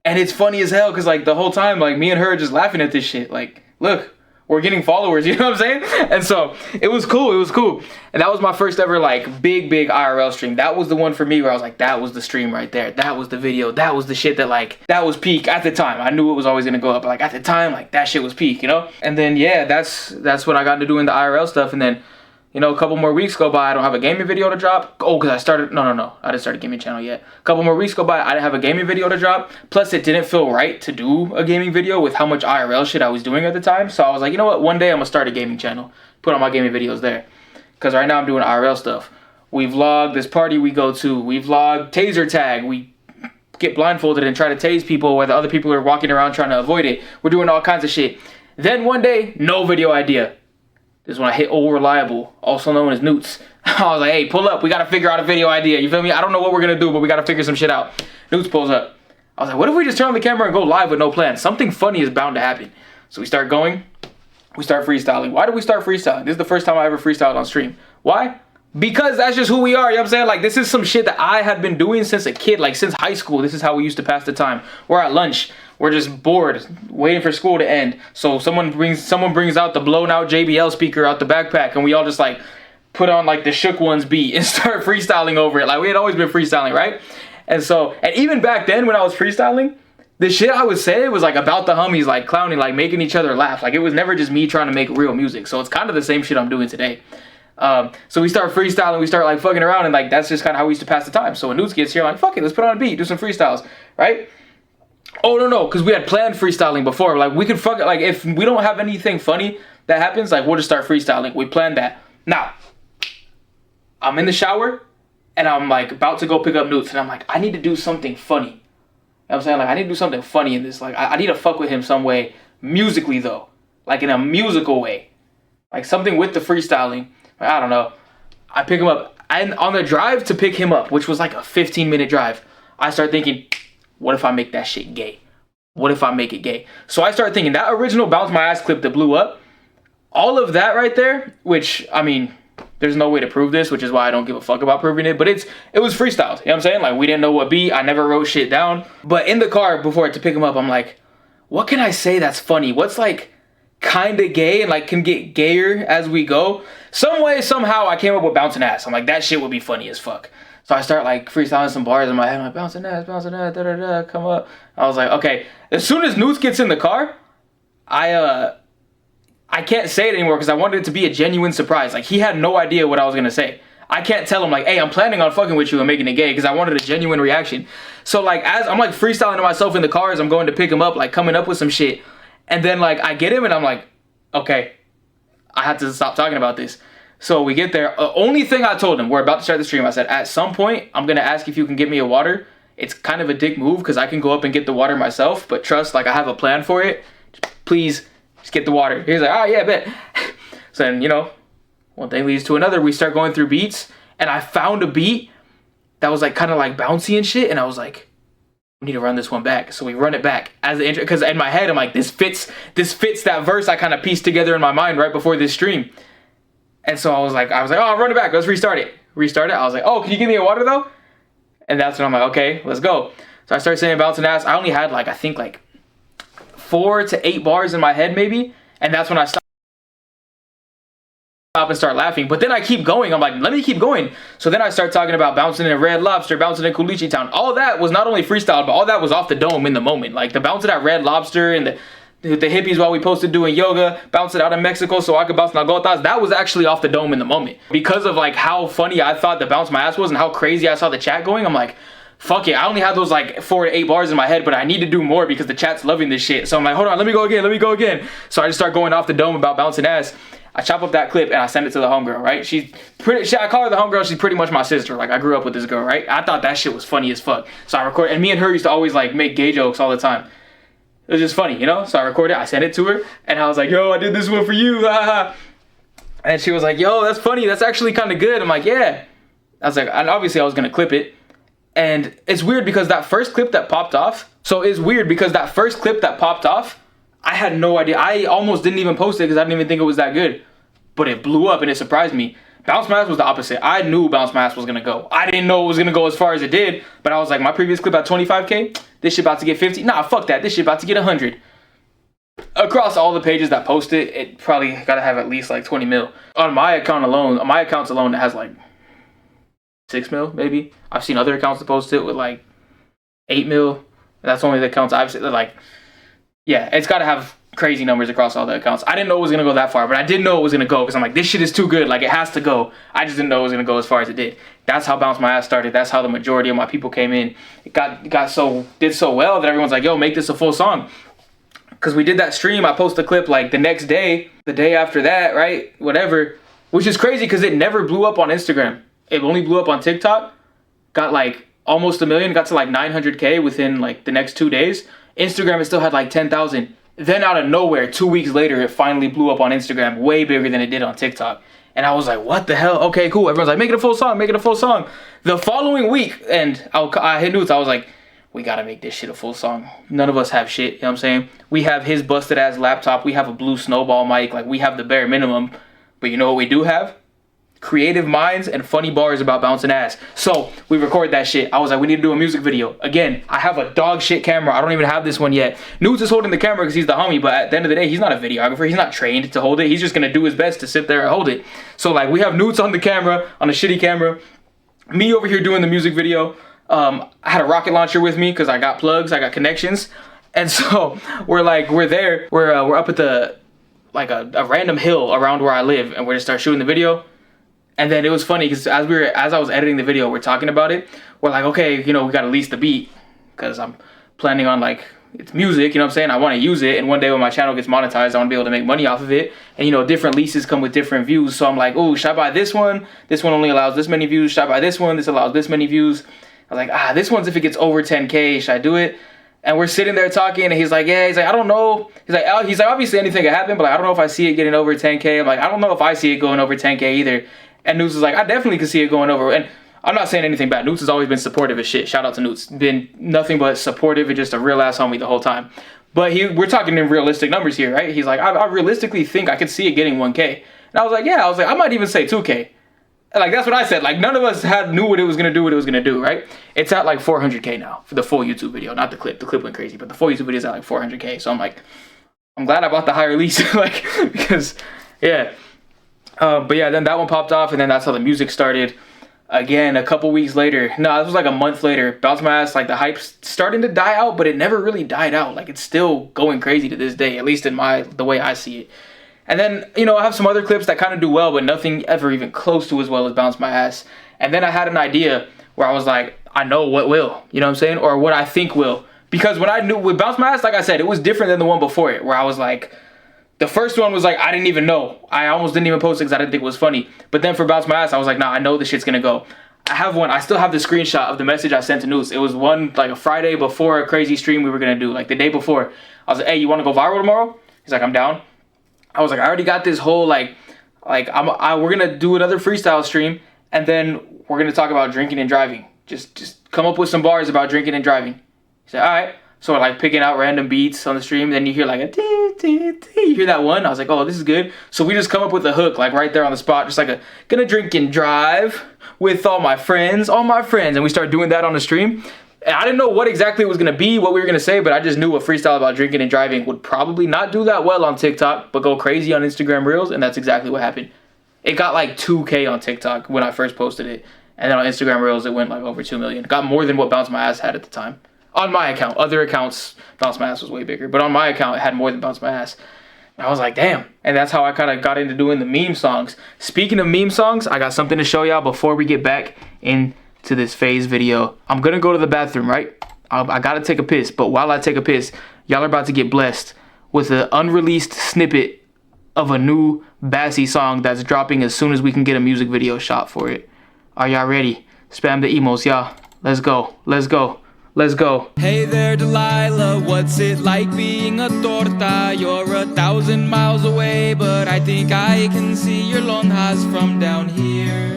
[SPEAKER 1] And it's funny as hell because, like, the whole time, like, me and her are just laughing at this shit. Like, look, we're getting followers, you know what I'm saying? And so it was cool. And that was my first ever, like, big IRL stream. That was the one for me where I was like, that was the stream right there. That was the video. That was the shit that, like, that was peak at the time. I knew it was always gonna go up, but, like, at the time, like, that shit was peak, you know? And then, yeah, that's when I got into doing the IRL stuff. And then, you know, a couple more weeks go by, I don't have a gaming video to drop. Oh, because I started, no. I didn't start a gaming channel yet. A couple more weeks go by, I didn't have a gaming video to drop. Plus, it didn't feel right to do a gaming video with how much IRL shit I was doing at the time. So I was like, you know what, one day I'm going to start a gaming channel. Put all my gaming videos there. Because right now I'm doing IRL stuff. We vlog this party we go to. We vlog taser tag. We get blindfolded and try to tase people where the other people are walking around trying to avoid it. We're doing all kinds of shit. Then one day, no video idea. This is when I hit Old Reliable, also known as Newts. I was like, hey, pull up. We got to figure out a video idea. You feel me? I don't know what we're going to do, but we got to figure some shit out. Newts pulls up. I was like, what if we just turn on the camera and go live with no plan? Something funny is bound to happen. So we start going. We start freestyling. Why do we start freestyling? This is the first time I ever freestyled on stream. Why? Because that's just who we are, you know what I'm saying? Like, this is some shit that I had been doing since a kid, like since high school. This is how we used to pass the time. We're at lunch. We're just bored, waiting for school to end. So someone brings out the blown out JBL speaker out the backpack, and we all just like put on like the Shook Ones beat and start freestyling over it. Like we had always been freestyling, right? And so, and even back then when I was freestyling, the shit I would say was like about the homies, like clowning, like making each other laugh. Like it was never just me trying to make real music. So it's kind of the same shit I'm doing today. So we start freestyling, we start like fucking around, and like that's just kind of how we used to pass the time. So when Newts gets here, I'm like, fuck it, let's put on a beat, do some freestyles, right? Oh no, because we had planned freestyling before. Like we could fuck it, like if we don't have anything funny that happens, like we'll just start freestyling. We planned that. Now, I'm in the shower, and I'm like about to go pick up Newts, and I'm like, I need to do something funny. You know what I'm saying? Like I need to do something funny in this. Like I need to fuck with him some way, musically though, like in a musical way, like something with the freestyling. I don't know. I pick him up, and on the drive to pick him up, which was like a 15-minute drive, I start thinking, what if I make that shit gay? What if I make it gay? So I start thinking that original Bounce My Ass clip that blew up, all of that right there, which, I mean, there's no way to prove this, which is why I don't give a fuck about proving it, but it was freestyled. You know what I'm saying? Like, we didn't know what beat. I never wrote shit down. But in the car before to pick him up, I'm like, what can I say that's funny? What's like kind of gay and like can get gayer as we go? Some way, somehow, I came up with bouncing ass. I'm like, that shit would be funny as fuck. So I start like freestyling some bars in my head. I'm like, bouncing ass, da da da, come up. I was like, okay. As soon as Newts gets in the car, I can't say it anymore because I wanted it to be a genuine surprise. Like he had no idea what I was gonna say. I can't tell him like, hey, I'm planning on fucking with you and making it gay because I wanted a genuine reaction. So like as I'm like freestyling to myself in the car as I'm going to pick him up, like coming up with some shit. And then like I get him and I'm like, okay, I have to stop talking about this. So we get there. Only thing I told him, we're about to start the stream. I said, at some point, I'm going to ask if you can get me a water. It's kind of a dick move because I can go up and get the water myself. But trust, like I have a plan for it. Please, just get the water. He's like, oh yeah, bet. So then, you know, one thing leads to another. We start going through beats. And I found a beat that was like kind of like bouncy and shit. And I was like, we need to run this one back. So we run it back as the intro. Because in my head, I'm like, this fits that verse I kind of pieced together in my mind right before this stream. And so I was like, oh, I'll run it back. Let's restart it. I was like, oh, can you give me a water though? And that's when I'm like, okay, let's go. So I started saying bouncing ass. I only had like, I think like 4 to 8 bars in my head maybe. And that's when I stopped and start laughing. But then I keep going. I'm like, let me keep going. So then I start talking about bouncing in Red Lobster, bouncing in Culichi Town. All that was not only freestyled, but all that was off the dome in the moment. Like the bouncing at Red Lobster and the hippies while we posted doing yoga, bounce it out of Mexico so I could bounce nagotas. That was actually off the dome in the moment. Because of like how funny I thought the bounce my ass was and how crazy I saw the chat going, I'm like, fuck it. I only had those like 4 to 8 bars in my head, but I need to do more because the chat's loving this shit. So I'm like, hold on, let me go again. So I just start going off the dome about bouncing ass. I chop up that clip and I send it to the homegirl, right? I call her the homegirl. She's pretty much my sister. Like I grew up with this girl, right? I thought that shit was funny as fuck. So I record, and me and her used to always like make gay jokes all the time. It was just funny, you know? So I recorded it, I sent it to her, and I was like, yo, I did this one for you, And she was like, yo, that's funny, that's actually kind of good. I'm like, yeah. I was like, and obviously I was gonna clip it. And it's weird because that first clip that popped off, I had no idea. I almost didn't even post it because I didn't even think it was that good. But it blew up and it surprised me. Bounce My Ass was the opposite. I knew Bounce My Ass was gonna go. I didn't know it was gonna go as far as it did, but I was like, my previous clip at 25K, this shit about to get 50. Nah, fuck that. This shit about to get 100. Across all the pages that post it, it probably gotta have at least like 20 mil. On my account alone, on my accounts alone, it has like 6 mil, maybe. I've seen other accounts that post it with like 8 mil. That's only the accounts I've seen. Like, yeah, it's gotta have crazy numbers across all the accounts. I didn't know it was gonna go that far, but I did know it was gonna go because I'm like, this shit is too good. Like, it has to go. I just didn't know it was gonna go as far as it did. That's how Bounce My Ass started. That's how the majority of my people came in. It did so well that everyone's like, yo, make this a full song. Because we did that stream, I posted a clip like the next day, the day after that, right? Whatever. Which is crazy because it never blew up on Instagram. It only blew up on TikTok. Got like almost 1 million, got to like 900K within like the next 2 days. Instagram, it still had like 10,000. Then out of nowhere, 2 weeks later, it finally blew up on Instagram, way bigger than it did on TikTok. And I was like, what the hell? Okay, cool. Everyone's like, make it a full song, make it a full song. The following week, and I hit Newts, I was like, we gotta make this shit a full song. None of us have shit, you know what I'm saying? We have his busted ass laptop, we have a blue snowball mic, like we have the bare minimum. But you know what we do have? creative minds and funny bars about bouncing ass. So we record that shit. I was like, we need to do a music video. Again, I have a dog shit camera. I don't even have this one yet. Nudes is holding the camera because he's the homie, but at the end of the day, he's not a videographer. He's not trained to hold it. He's just gonna do his best to sit there and hold it. So like, we have Nudes on the camera, on a shitty camera. Me over here doing the music video. I had a rocket launcher with me because I got plugs, I got connections. And so we're there, we're up at the, like a random hill around where I live, and we're gonna start shooting the video. And then it was funny because as I was editing the video, we're talking about it. We're like, okay, you know, we gotta lease the beat because I'm planning on, like, it's music, you know what I'm saying? I want to use it, and one day when my channel gets monetized, I want to be able to make money off of it. And you know, different leases come with different views. So I'm like, oh, should I buy this one? This one only allows this many views. Should I buy this one? This allows this many views. I was like, this one's if it gets over 10K, should I do it? And we're sitting there talking, and he's like, yeah, he's like, I don't know. He's like, obviously anything could happen, but like, I don't know if I see it getting over 10K. I'm like, I don't know if I see it going over 10K either. And Newts is like, I definitely could see it going over. And I'm not saying anything bad. Newts has always been supportive as shit. Shout out to Newts. Been nothing but supportive and just a real ass homie the whole time. But we're talking in realistic numbers here, right? He's like, I realistically think I could see it getting 1K. And I was like, yeah. I might even say 2K. And like, that's what I said. Like, none of us knew what it was going to do, right? It's at like 400K now for the full YouTube video. Not the clip. The clip went crazy, but the full YouTube video is at like 400K. So I'm like, I'm glad I bought the higher lease. Like, because, yeah. But yeah, then that one popped off, and then that's how the music started. Again, a couple weeks later, no, this was like a month later, Bounce My Ass, like the hype's starting to die out, but it never really died out. Like, it's still going crazy to this day, at least in the way I see it. And then, you know, I have some other clips that kind of do well, but nothing ever even close to as well as Bounce My Ass. And then I had an idea where I was like, I know what will, you know what I'm saying? Or what I think will. Because when I knew, with Bounce My Ass, like I said, it was different than the one before it, where I was like, the first one was like, I didn't even know. I almost didn't even post it because I didn't think it was funny. But then for Bounce My Ass, I was like, nah, I know this shit's gonna go. I have one. I still have the screenshot of the message I sent to Noose. It was one, like a Friday before a crazy stream we were gonna do, like the day before. I was like, hey, you wanna go viral tomorrow? He's like, I'm down. I was like, I already got this whole, we're gonna do another freestyle stream, and then we're gonna talk about drinking and driving. Just come up with some bars about drinking and driving. He said, all right. So we're like picking out random beats on the stream. Then you hear like a tee, tee, tee. You hear that one? I was like, oh, this is good. So we just come up with a hook, like right there on the spot. Just like gonna drink and drive with all my friends. And we start doing that on the stream. And I didn't know what exactly it was gonna be, what we were gonna say, but I just knew a freestyle about drinking and driving would probably not do that well on TikTok, but go crazy on Instagram Reels. And that's exactly what happened. It got like 2K on TikTok when I first posted it. And then on Instagram Reels, it went like over 2 million. It got more than what Bounce My Ass had at the time. On my account. Other accounts, Bounce My Ass was way bigger. But on my account, it had more than Bounce My Ass. And I was like, damn. And that's how I kind of got into doing the meme songs. Speaking of meme songs, I got something to show y'all before we get back into this phase video. I'm going to go to the bathroom, right? I got to take a piss. But while I take a piss, y'all are about to get blessed with an unreleased snippet of a new Bassy song that's dropping as soon as we can get a music video shot for it. Are y'all ready? Spam the emos, y'all. Let's go. Let's go. Let's go.
[SPEAKER 2] Hey there, Delilah, what's it like being a torta? You're 1,000 miles away, but I think I can see your lonjas from down here.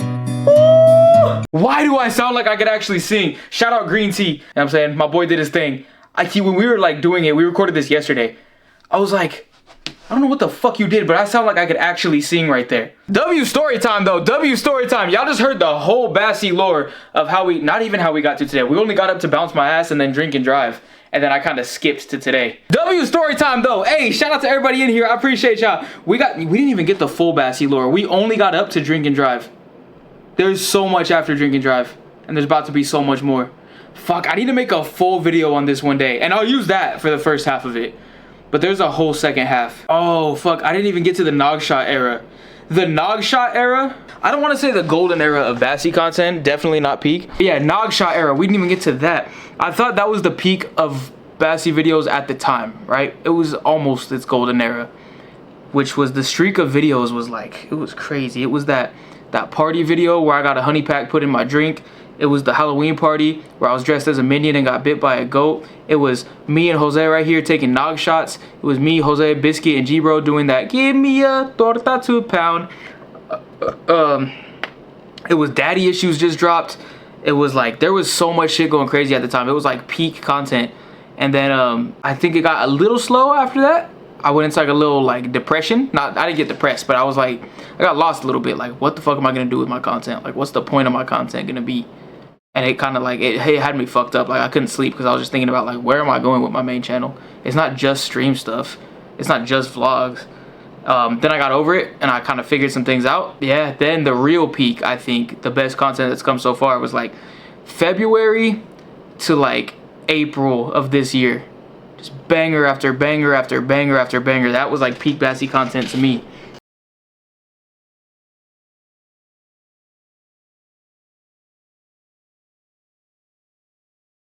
[SPEAKER 1] Ooh! Why do I sound like I could actually sing? Shout out Green Tea. You know what I'm saying? My boy did his thing. When we were like doing it, we recorded this yesterday. I was like, I don't know what the fuck you did, but I sound like I could actually sing right there. W story time though, W story time. Y'all just heard the whole Bassy lore of not even how we got to today. We only got up to Bounce My Ass and then Drink and Drive. And then I kind of skipped to today. W story time though. Hey, shout out to everybody in here. I appreciate y'all. We didn't even get the full Bassy lore. We only got up to Drink and Drive. There's so much after Drink and Drive. And there's about to be so much more. Fuck, I need to make a full video on this one day. And I'll use that for the first half of it. But there's a whole second half. Oh, fuck. I didn't even get to the Nogshot era. The Nogshot era? I don't want to say the golden era of Bassy content. Definitely not peak. But yeah, Nogshot era. We didn't even get to that. I thought that was the peak of Bassy videos at the time, right? It was almost its golden era. Which was the streak of videos was like, it was crazy. It was that party video where I got a honey pack put in my drink. It was the Halloween party where I was dressed as a minion and got bit by a goat. It was me and Jose right here taking nog shots. It was me, Jose, Biscuit, and G-Bro doing that. Give me a torta to a pound. It was Daddy Issues just dropped. It was like, there was so much shit going crazy at the time. It was like peak content. And then I think it got a little slow after that. I went into like a little like depression. I didn't get depressed, but I was like, I got lost a little bit. Like, what the fuck am I gonna do with my content? Like, what's the point of my content gonna be? And it kind of like, it had me fucked up. Like, I couldn't sleep because I was just thinking about like, where am I going with my main channel? It's not just stream stuff. It's not just vlogs. Then I got over it and I kind of figured some things out. Yeah, then the real peak, I think, the best content that's come so far was like February to like April of this year. Just banger after banger after banger after banger. That was like peak Bassy content to me.